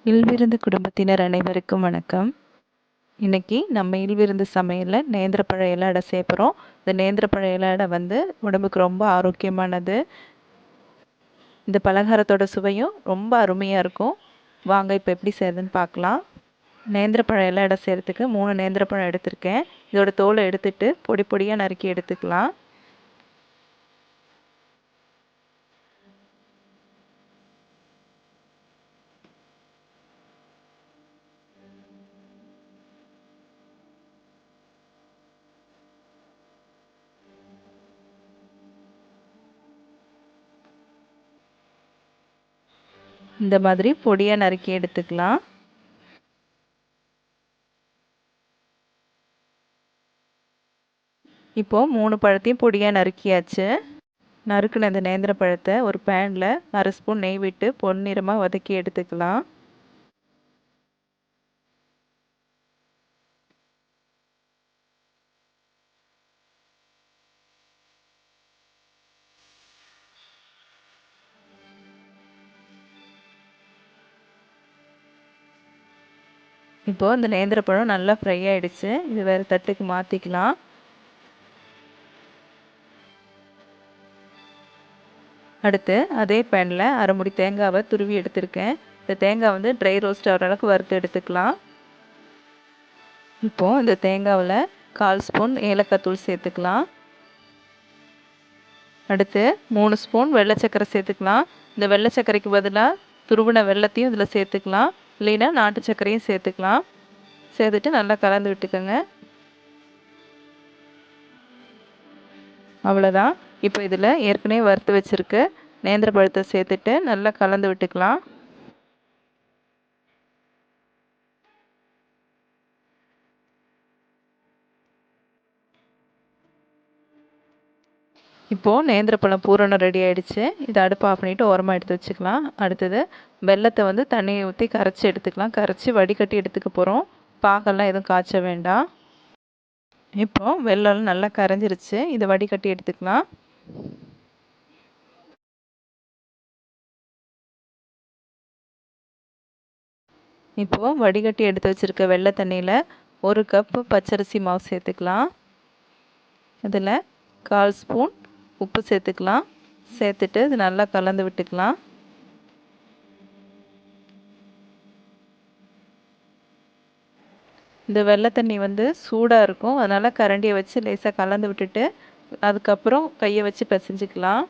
இல்விருந்து குடும்பத்தினர் அனைவருக்கும் வணக்கம். இன்னைக்கு நம்ம இல்விருந்து சமையலில் நேந்திரப்பழ இலை அடை சேர்க்குறோம். இந்த நேந்திரப்பழ இலை அடை உடம்புக்கு ரொம்ப ஆரோக்கியமானது. இந்த பலகாரத்தோட சுவையும் ரொம்ப அருமையாக இருக்கும். வாங்க இப்போ எப்படி செய்யுதுன்னு பார்க்கலாம். நேந்திரப்பழ இலை அடை செய்கிறதுக்கு 3 நேந்திரப்பழம் எடுத்திருக்கேன். இதோட தோலை எடுத்துட்டு பொடி பொடியாக நறுக்கி எடுத்துக்கலாம். இந்த மாதிரி பொடியாக நறுக்கி எடுத்துக்கலாம். இப்போது 3 பழத்தையும் பொடியாக நறுக்கியாச்சு. நறுக்குன இந்த நேந்திர பழத்தை ஒரு பேனில் 1/2 ஸ்பூன் நெய் விட்டு பொன்னிறமாக வதக்கி எடுத்துக்கலாம். இப்போது இந்த நேந்திர பழம் நல்லா ஃப்ரை ஆகிடுச்சு. இது வேறு தட்டுக்கு மாற்றிக்கலாம். அடுத்து அதே பேனில் 1/2 மூடி தேங்காவை துருவி எடுத்திருக்கேன். இந்த தேங்காய் ட்ரை ரோஸ்ட் ஆகிற அளவுக்கு வறுத்து எடுத்துக்கலாம். இப்போது இந்த தேங்காவில் 1/4 ஸ்பூன் ஏலக்காய் தூள் சேர்த்துக்கலாம். அடுத்து 3 ஸ்பூன் வெள்ளை சர்க்கரை சேர்த்துக்கலாம். இந்த வெள்ளை சர்க்கரைக்கு பதிலாக துருவின வெள்ளத்தையும் இதில் சேர்த்துக்கலாம். இல்லைன்னா நாட்டு சர்க்கரையும் சேர்த்துக்கலாம். சேர்த்துட்டு நல்லா கலந்து விட்டுக்கோங்க. அவ்வளோதான். இப்போ இதில் ஏற்கனவே வறுத்து வச்சுருக்க நேந்திர பழத்தை சேர்த்துட்டு நல்லா கலந்து விட்டுக்கலாம். இப்போது நேந்திர பழம் பூரணம் ரெடி ஆகிடுச்சு. இதை அடுப்பு ஆஃப் பண்ணிவிட்டு ஓரமாக எடுத்து வச்சுக்கலாம். அடுத்தது வெல்லத்தை தண்ணியை ஊற்றி கரைச்சி எடுத்துக்கலாம். கரைச்சி வடிகட்டி எடுத்துக்க போகிறோம். பாகெல்லாம் எதுவும் காய்ச்ச வேண்டாம். இப்போது வெல்லம் நல்லா கரைஞ்சிருச்சு. இதை வடிகட்டி எடுத்துக்கலாம். இப்போது வடிகட்டி எடுத்து வச்சுருக்க வெள்ளை தண்ணியில் 1 கப்பு பச்சரிசி மாவு சேர்த்துக்கலாம். அதில் 1/4 ஸ்பூன் உப்பு சேர்த்துக்கலாம். சேர்த்துட்டு இது நல்லா கலந்து விட்டுக்கலாம். இந்த வெள்ளை தண்ணி சூடாக இருக்கும். அதனால் கரண்டியை வச்சு லேசாக கலந்து விட்டுட்டு அதுக்கப்புறம் கையை வச்சு பிசைஞ்சிக்கலாம்.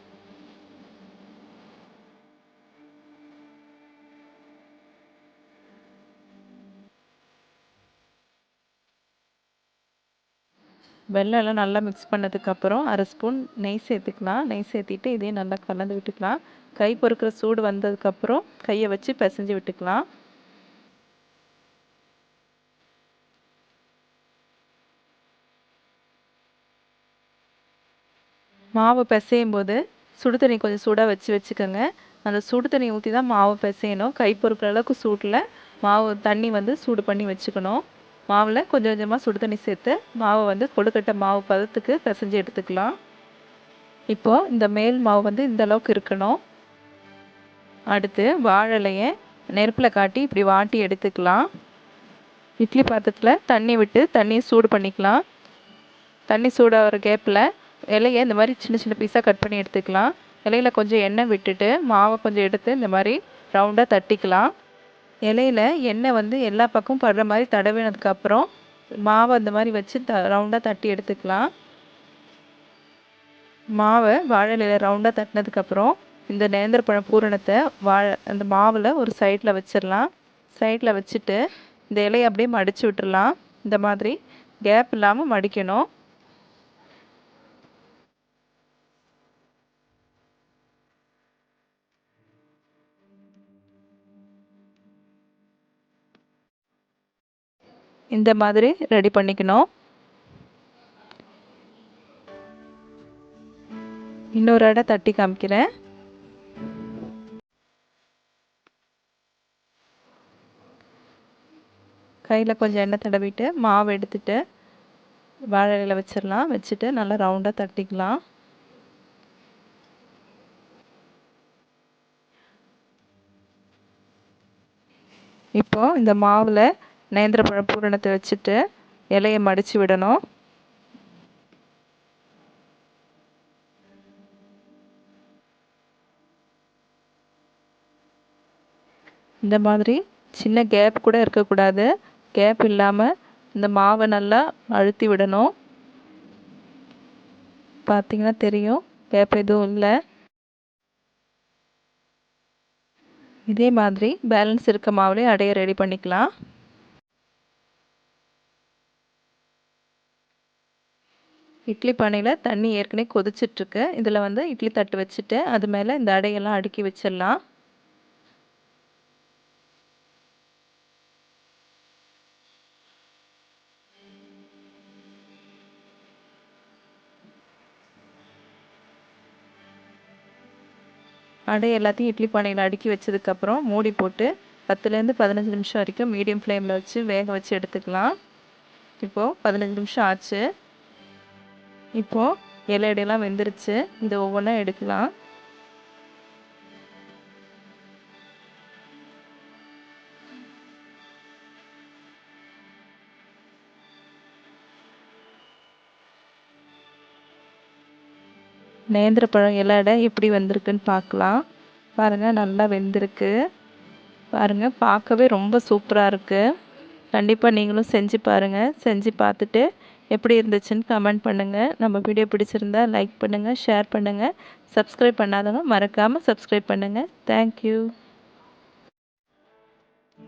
வெள்ளம்லாம் நல்லா மிக்ஸ் பண்ணதுக்கப்புறம் 1/2 ஸ்பூன் நெய் சேர்த்துக்கலாம். நெய் சேர்த்திட்டு இதையும் நல்லா கலந்து விட்டுக்கலாம். கை பொறுக்கிற சூடு வந்ததுக்கப்புறம் கையை வச்சு பிசைஞ்சு விட்டுக்கலாம். மாவு பிசையும் போது சுடு தண்ணி கொஞ்சம் சூடாக வச்சுக்கோங்க. அந்த சுடு தண்ணி ஊற்றி தான் மாவு பிசையணும். கை பொறுக்கிற அளவுக்கு சூட்டில் மாவு தண்ணி சூடு பண்ணி வச்சுக்கணும். மாவில் கொஞ்சம் கொஞ்சமாக சுடு தண்ணி சேர்த்து மாவை கொழுக்கட்டை மாவு பதத்துக்கு பிசைஞ்சு எடுத்துக்கலாம். இப்போது இந்த மேல் மாவு இந்த அளவுக்கு இருக்கணும். அடுத்து வாழை இலையை நெருப்பில் காட்டி இப்படி வாட்டி எடுத்துக்கலாம். இட்லி பாத்திரத்தில் தண்ணி விட்டு தண்ணியை சூடு பண்ணிக்கலாம். தண்ணி சூடாகிற கேப்பில் இலையை இந்த மாதிரி சின்ன சின்ன பீஸாக கட் பண்ணி எடுத்துக்கலாம். இலையில் கொஞ்சம் எண்ணெய் விட்டுட்டு மாவை கொஞ்சம் எடுத்து இந்த மாதிரி ரவுண்டாக தட்டிக்கலாம். இலையில் எண்ணெய் எல்லா பக்கமும் படுற மாதிரி தடவினதுக்கப்புறம் மாவை அந்த மாதிரி வச்சு ரவுண்டாக தட்டி எடுத்துக்கலாம். மாவை வாழை இலையில் ரவுண்டாக தட்டினதுக்கப்புறம் இந்த நேந்திரப்பழம் பூரணத்தை அந்த மாவில் ஒரு சைடில் வச்சிடலாம். சைடில் வச்சுட்டு இந்த இலையை அப்படியே மடித்து விட்டுடலாம். இந்த மாதிரி கேப் இல்லாமல் மடிக்கணும். இந்த மாதிரி ரெடி பண்ணிக்கணும். இன்னொரு அடை தட்டி காமிக்கிறேன். கையில் கொஞ்சம் எண்ணெய் தடவிட்டு மாவு எடுத்துட்டு வாழை இலையில் வச்சிடலாம். வச்சுட்டு நல்லா ரவுண்டாக தட்டிக்கலாம். இப்போது இந்த மாவில் நேந்திரப்பழ பூரணத்தை வச்சுட்டு இலையை மடித்து விடணும். இந்த மாதிரி சின்ன கேப் கூட இருக்கக்கூடாது. கேப் இல்லாமல் இந்த மாவை நல்லா அழுத்தி விடணும். பார்த்தீங்கன்னா தெரியும், கேப் எதுவும் இல்லை. இதே மாதிரி பேலன்ஸ் இருக்க மாவுலேயே அடைய ரெடி பண்ணிக்கலாம். இட்லி பானையில் தண்ணி ஏற்கனவே கொதிச்சிட்ருக்கு. இதில் வந்து இட்லி தட்டு வச்சுட்டு அது மேலே இந்த அடையெல்லாம் அடுக்கி வச்சிடலாம். அடை எல்லாத்தையும் இட்லி பானையில் அடுக்கி வச்சதுக்கப்புறம் மூடி போட்டு 10லேருந்து 15 நிமிஷம் வரைக்கும் மீடியம் ஃப்ளேமில் வச்சு வேக வச்சு எடுத்துக்கலாம். இப்போது 15 நிமிஷம் ஆச்சு. இப்போது இலையடையெல்லாம் வெந்துருச்சு. இதை ஒவ்வொன்றா எடுக்கலாம். நேந்திரப்பழம் இலை அடை எப்படி வந்திருக்குன்னு பார்க்கலாம். பாருங்கள், நல்லா வெந்திருக்கு. பாருங்கள், பார்க்கவே ரொம்ப சூப்பராக இருக்குது. கண்டிப்பாக நீங்களும் செஞ்சு பாருங்கள். செஞ்சு பார்த்துட்டு எப்படி இருந்துச்சுன்னு கமெண்ட் பண்ணுங்கள். நம்ம வீடியோ பிடிச்சிருந்தா லைக் பண்ணுங்கள், ஷேர் பண்ணுங்கள். சப்ஸ்கிரைப் பண்ணாதவங்க மறக்காமல் சப்ஸ்கிரைப் பண்ணுங்கள். தேங்க்யூ.